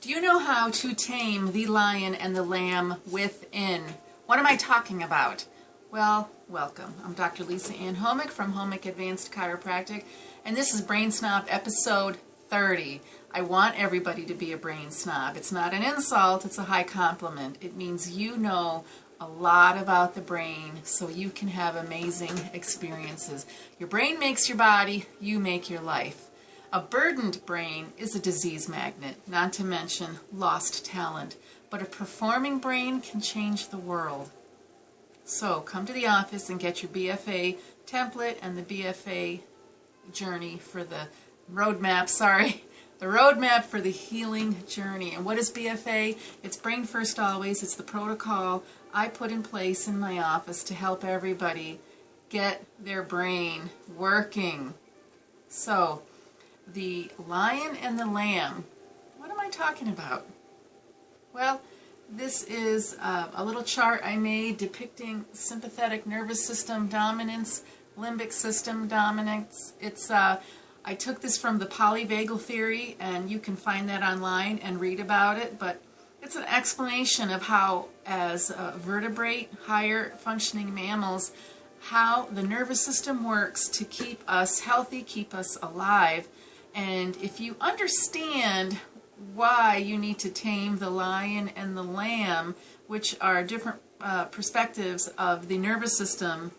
Do you know how to tame the lion and the lamb within? What am I talking about? Well, welcome. I'm Dr. Lisa Ann Homick from Homick Advanced Chiropractic, and this is Brain Snob episode 30. I want everybody to be a brain snob. It's not an insult, it's a high compliment. It means you know a lot about the brain so you can have amazing experiences. Your brain makes your body, you make your life. A burdened brain is a disease magnet, not to mention lost talent. But a performing brain can change the world. So come to the office and get your BFA template and the BFA journey for the roadmap, the roadmap for the healing journey. And what is BFA? It's Brain First Always. It's the protocol I put in place in my office to help everybody get their brain working. So, the lion and the lamb, what am I talking about? Well, this is a little chart I made depicting sympathetic nervous system dominance, limbic system dominance. I took this from the polyvagal theory, and you can find that online and read about it, but it's an explanation of how, as vertebrate, higher functioning mammals, how the nervous system works to keep us healthy, keep us alive. And if you understand why you need to tame the lion and the lamb, which are different perspectives of the nervous system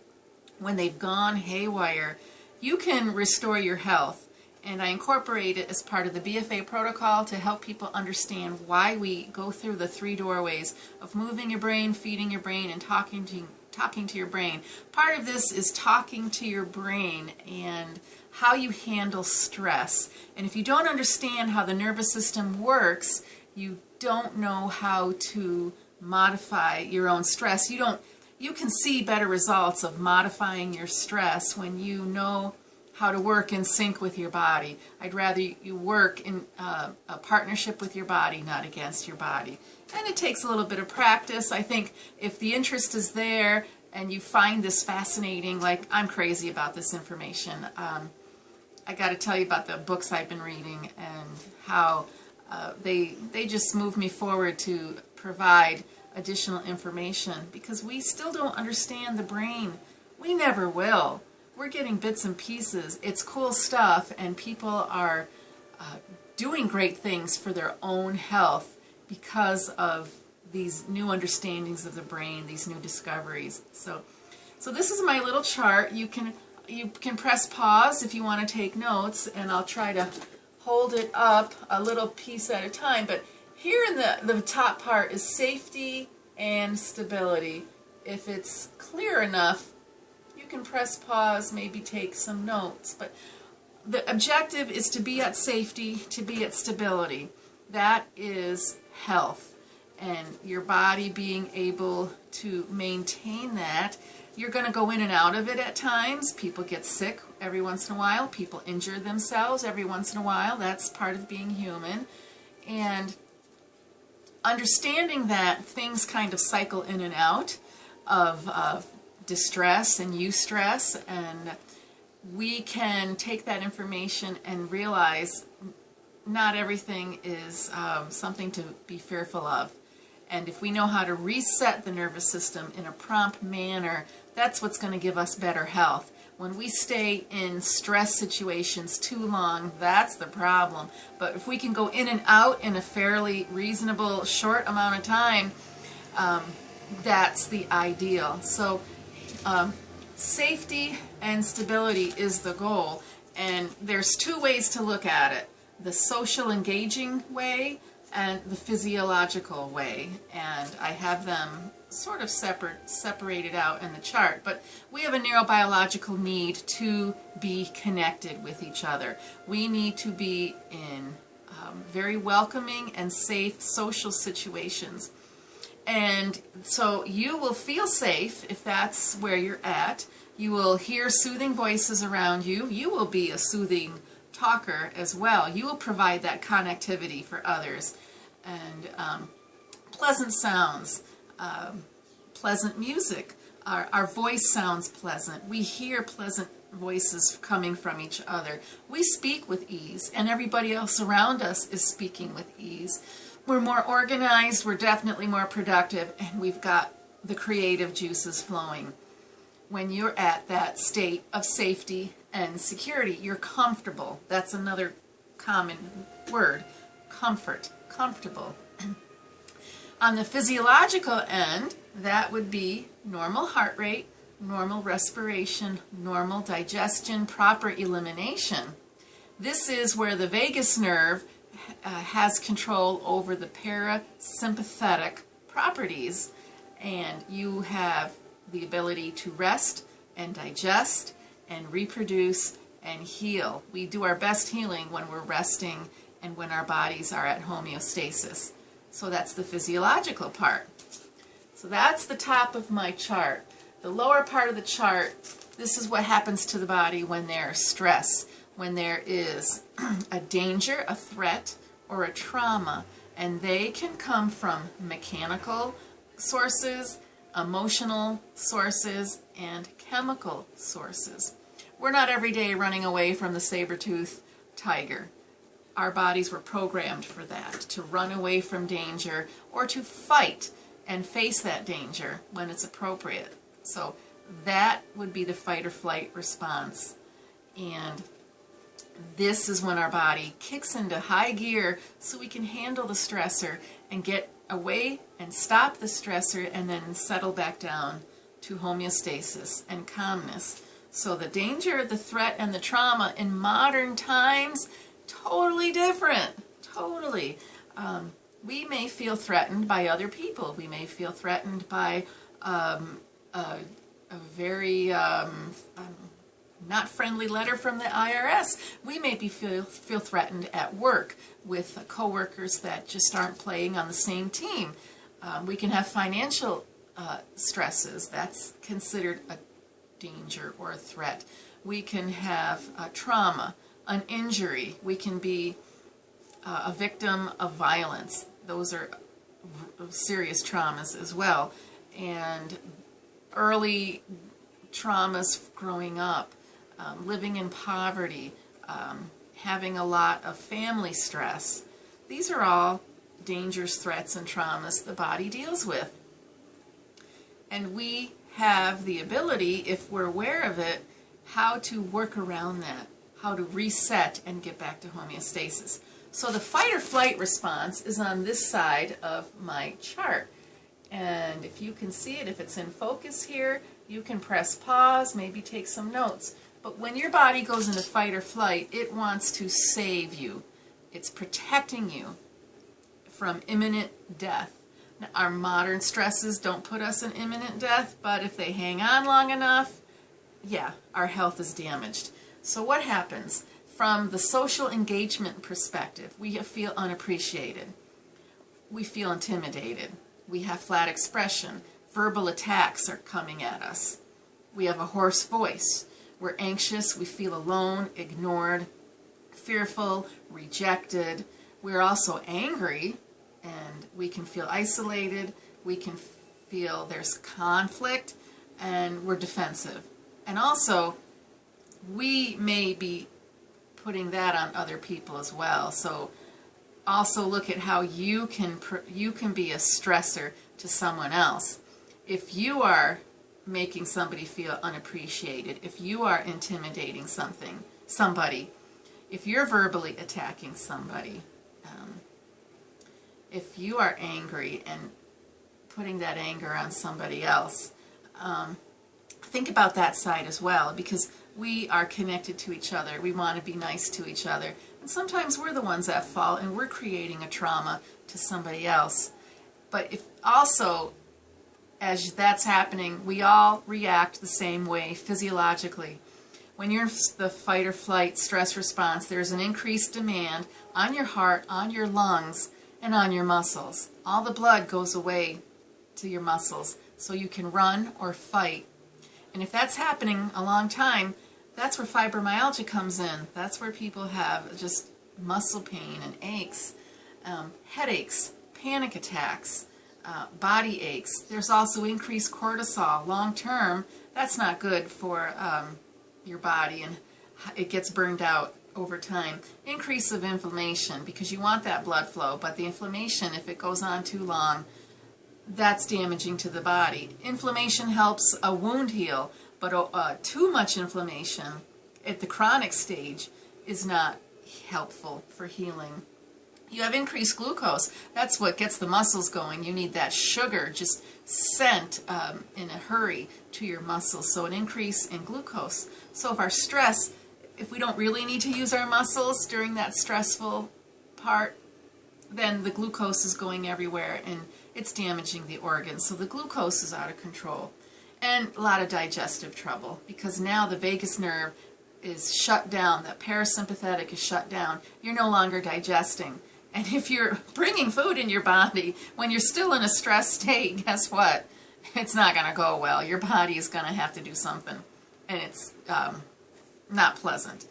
when they've gone haywire, you can restore your health. And I incorporate it as part of the BFA protocol to help people understand why we go through the three doorways of moving your brain, feeding your brain, and talking to your brain. Part of this is talking to your brain and how you handle stress. And if you don't understand how the nervous system works, you don't know how to modify your own stress. You can see better results of modifying your stress when you know how to work in sync with your body. I'd rather you work in a partnership with your body, not against your body. And it takes a little bit of practice. I think if the interest is there and you find this fascinating, like I'm crazy about this information, I got to tell you about the books I've been reading and how they just move me forward to provide additional information, because we still don't understand the brain. We never will. We're getting bits and pieces. It's cool stuff, and people are doing great things for their own health because of these new understandings of the brain, these new discoveries. So this is my little chart. You can press pause if you want to take notes, and I'll try to hold it up a little piece at a time. But here in the top part is safety and stability. If it's clear enough, you can press pause, maybe take some notes. But the objective is to be at safety, to be at stability. That is health. And your body being able to maintain that. You're going to go in and out of it at times. People get sick every once in a while. People injure themselves every once in a while. That's part of being human. And understanding that things kind of cycle in and out of distress and eustress, and we can take that information and realize not everything is something to be fearful of. And if we know how to reset the nervous system in a prompt manner, that's what's going to give us better health. When we stay in stress situations too long, that's the problem. But if we can go in and out in a fairly reasonable, short amount of time, that's the ideal. So safety and stability is the goal. And there's two ways to look at it: the social engaging way and the physiological way, and I have them sort of separated out in the chart. But we have a neurobiological need to be connected with each other. We need to be in very welcoming and safe social situations. And so you will feel safe if that's where you're at. You will hear soothing voices around you. You will be a soothing talker as well. You will provide that connectivity for others. And pleasant sounds, pleasant music. Our voice sounds pleasant. We hear pleasant voices coming from each other. We speak with ease, and everybody else around us is speaking with ease. We're more organized, we're definitely more productive, and we've got the creative juices flowing. When you're at that state of safety and security, you're comfortable. That's another common word, comfort, comfortable. On the physiological end, that would be normal heart rate, normal respiration, normal digestion, proper elimination. This is where the vagus nerve has control over the parasympathetic properties, and you have the ability to rest and digest and reproduce and heal. We do our best healing when we're resting and when our bodies are at homeostasis. So that's the physiological part. So that's the top of my chart. The lower part of the chart, this is what happens to the body when there's stress, when there is a danger, a threat, or a trauma. And they can come from mechanical sources, emotional sources, and chemical sources. We're not every day running away from the saber-toothed tiger. Our bodies were programmed for that, to run away from danger or to fight and face that danger when it's appropriate. So that would be the fight or flight response. And this is when our body kicks into high gear so we can handle the stressor and get away and stop the stressor and then settle back down to homeostasis and calmness. So the danger, the threat, and the trauma in modern times, totally different. Totally. We may feel threatened by other people. We may feel threatened by a very not friendly letter from the IRS. We may feel threatened at work with coworkers that just aren't playing on the same team. We can have financial stresses. That's considered a danger or a threat. We can have trauma, an injury. We can be a victim of violence. Those are serious traumas as well. And early traumas growing up, living in poverty, having a lot of family stress. These are all dangers, threats, and traumas the body deals with. And we have the ability, if we're aware of it, how to work around that, how to reset and get back to homeostasis. So the fight or flight response is on this side of my chart. And if you can see it, if it's in focus here, you can press pause, maybe take some notes. But when your body goes into fight or flight, it wants to save you. It's protecting you from imminent death. Now, our modern stresses don't put us in imminent death, but if they hang on long enough, yeah, our health is damaged. So what happens? From the social engagement perspective, we feel unappreciated. We feel intimidated. We have flat expression. Verbal attacks are coming at us. We have a hoarse voice. We're anxious. We feel alone, ignored, fearful, rejected. We're also angry, and we can feel isolated. We can feel there's conflict, and we're defensive. And also, we may be putting that on other people as well. So also look at how you can be a stressor to someone else. If you are making somebody feel unappreciated, if you are intimidating somebody, if you're verbally attacking somebody, if you are angry and putting that anger on somebody else, think about that side as well, because we are connected to each other. We want to be nice to each other. And sometimes we're the ones that fall and we're creating a trauma to somebody else. But if also, as that's happening, we all react the same way physiologically. When you're in the fight or flight stress response, there's an increased demand on your heart, on your lungs, and on your muscles. All the blood goes away to your muscles so you can run or fight. And if that's happening a long time, that's where fibromyalgia comes in. That's where people have just muscle pain and aches, headaches, panic attacks, body aches. There's also increased cortisol long term. That's not good for your body, and it gets burned out over time. Increase of inflammation, because you want that blood flow, but the inflammation, if it goes on too long, that's damaging to the body. Inflammation helps a wound heal, but too much inflammation at the chronic stage is not helpful for healing. You have increased glucose. That's what gets the muscles going. You need that sugar just sent in a hurry to your muscles. So an increase in glucose. So if our stress, if we don't really need to use our muscles during that stressful part, then the glucose is going everywhere and it's damaging the organs. So the glucose is out of control. And a lot of digestive trouble, because now the vagus nerve is shut down. That parasympathetic is shut down. You're no longer digesting. And if you're bringing food in your body when you're still in a stress state, guess what? It's not going to go well. Your body is going to have to do something, and it's not pleasant.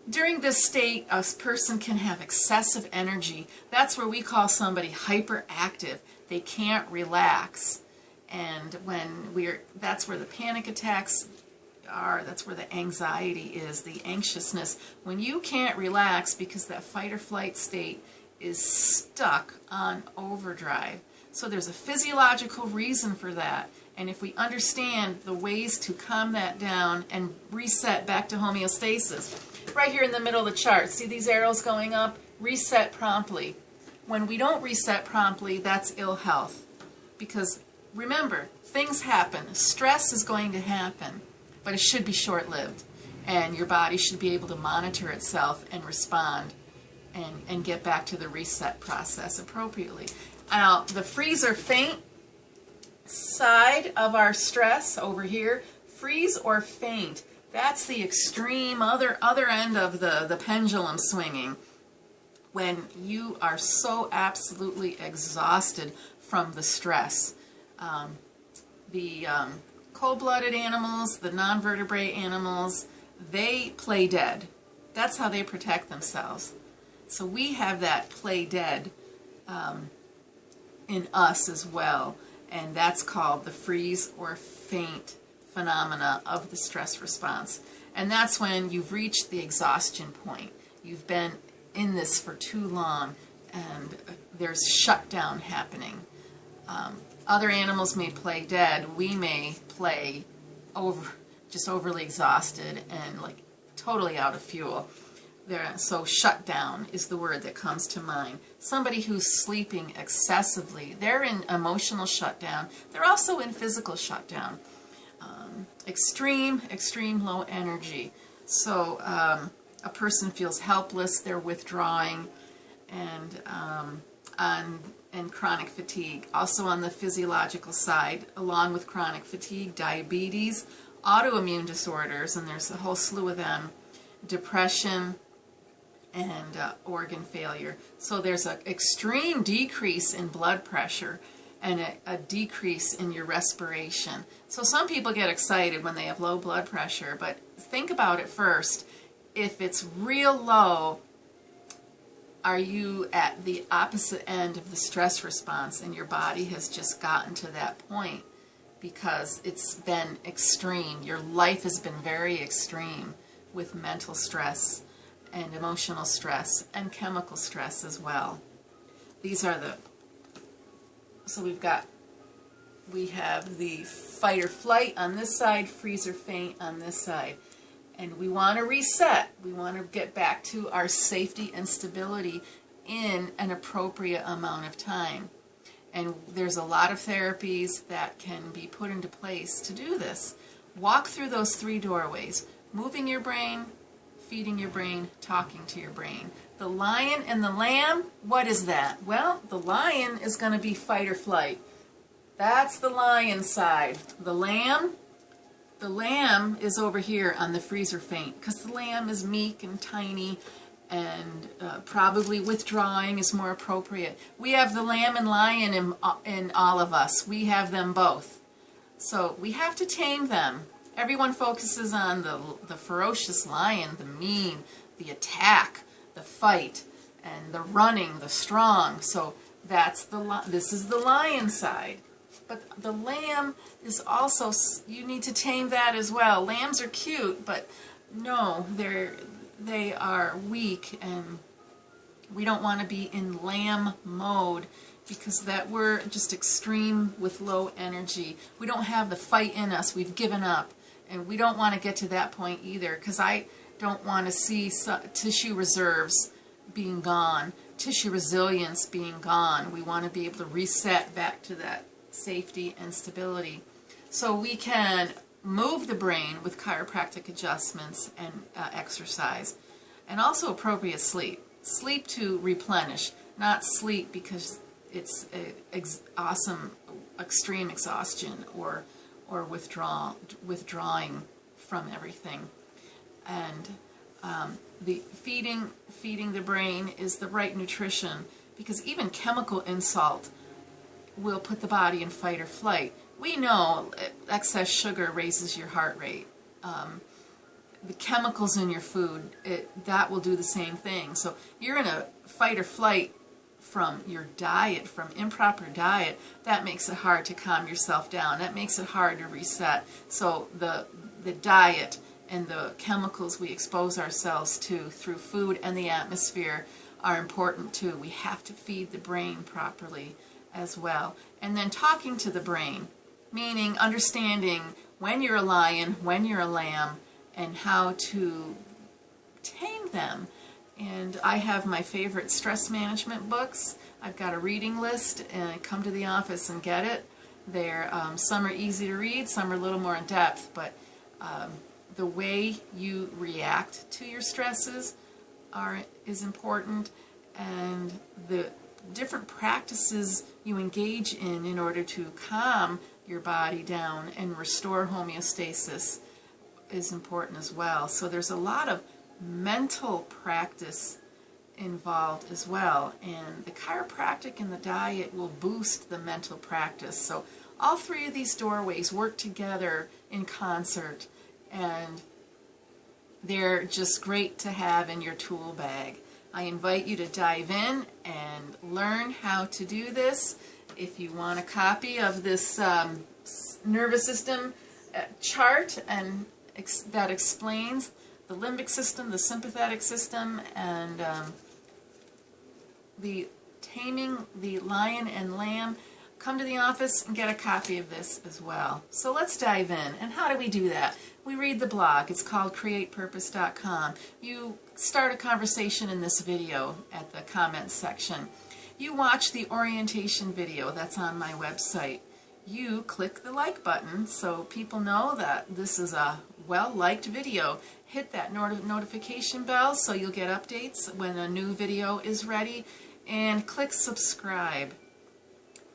During this state, a person can have excessive energy. That's where we call somebody hyperactive. They can't relax. And that's where the panic attacks are, that's where the anxiety is, the anxiousness. When you can't relax because that fight or flight state is stuck on overdrive. So there's a physiological reason for that. And if we understand the ways to calm that down and reset back to homeostasis, right here in the middle of the chart, see these arrows going up? Reset promptly. When we don't reset promptly, that's ill health. Because remember, things happen. Stress is going to happen. But it should be short-lived, and your body should be able to monitor itself and respond and get back to the reset process appropriately. Now, the freeze or faint side of our stress over here, freeze or faint, that's the extreme other end of the pendulum swinging, when you are so absolutely exhausted from the stress. Cold-blooded animals, the non-vertebrate animals, they play dead. That's how they protect themselves. So we have that play dead in us as well, and that's called the freeze or faint phenomena of the stress response. And that's when you've reached the exhaustion point. You've been in this for too long, and there's shutdown happening. Other animals may play dead. We may play just overly exhausted and like totally out of fuel. So shutdown is the word that comes to mind. Somebody who's sleeping excessively, they're in emotional shutdown. They're also in physical shutdown. Extreme low energy. So a person feels helpless, they're withdrawing, and chronic fatigue. Also on the physiological side, along with chronic fatigue, diabetes, autoimmune disorders, and there's a whole slew of them, depression, and organ failure. So there's an extreme decrease in blood pressure and a decrease in your respiration. So some people get excited when they have low blood pressure, but think about it first. If it's real low, are you at the opposite end of the stress response and your body has just gotten to that point because it's been extreme? Your life has been very extreme with mental stress and emotional stress and chemical stress as well. These are so we have the fight or flight on this side, freeze or faint on this side. And we want to reset. We want to get back to our safety and stability in an appropriate amount of time. And there's a lot of therapies that can be put into place to do this. Walk through those 3 doorways. Moving your brain, feeding your brain, talking to your brain. The lion and the lamb, what is that? Well, the lion is going to be fight or flight. That's the lion side. The lamb is over here on the freeze or faint, because the lamb is meek and tiny and probably withdrawing is more appropriate. We have the lamb and lion in all of us. We have them both. So we have to tame them. Everyone focuses on the ferocious lion, the mean, the attack, the fight, and the running, the strong. So this is the lion side. But the lamb is also, you need to tame that as well. Lambs are cute, but no, they are weak, and we don't want to be in lamb mode, because that we're just extreme with low energy. We don't have the fight in us. We've given up, and we don't want to get to that point either, because I don't want to see tissue reserves being gone, tissue resilience being gone. We want to be able to reset back to that safety and stability. So we can move the brain with chiropractic adjustments and exercise, and also appropriate sleep. Sleep to replenish, not sleep because it's awesome extreme exhaustion or withdrawing from everything. And the feeding the brain is the right nutrition, because even chemical insult will put the body in fight or flight. We know excess sugar raises your heart rate. The chemicals in your food, that will do the same thing. So you're in a fight or flight from your diet, from improper diet. That makes it hard to calm yourself down. That makes it hard to reset. So the diet and the chemicals we expose ourselves to through food and the atmosphere are important too. We have to feed the brain properly as well. And then talking to the brain, meaning understanding when you're a lion, when you're a lamb, and how to tame them. And I have my favorite stress management books. I've got a reading list, and come to the office and get it. Some are easy to read, some are a little more in depth, but the way you react to your stresses is important, and the different practices you engage in order to calm your body down and restore homeostasis is important as well. So there's a lot of mental practice involved as well, and the chiropractic and the diet will boost the mental practice. So all three of these doorways work together in concert, and they're just great to have in your tool bag. I invite you to dive in and learn how to do this. If you want a copy of this nervous system chart and that explains the limbic system, the sympathetic system, and the taming the lion and lamb, come to the office and get a copy of this as well. So let's dive in. And how do we do that? We read the blog. It's called createpurpose.com. You start a conversation in this video at the comments section. You watch the orientation video that's on my website. You click the like button so people know that this is a well-liked video. Hit that notification bell so you'll get updates when a new video is ready, and click subscribe.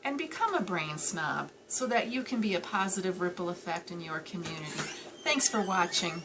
And become a brain snob so that you can be a positive ripple effect in your community. Thanks for watching.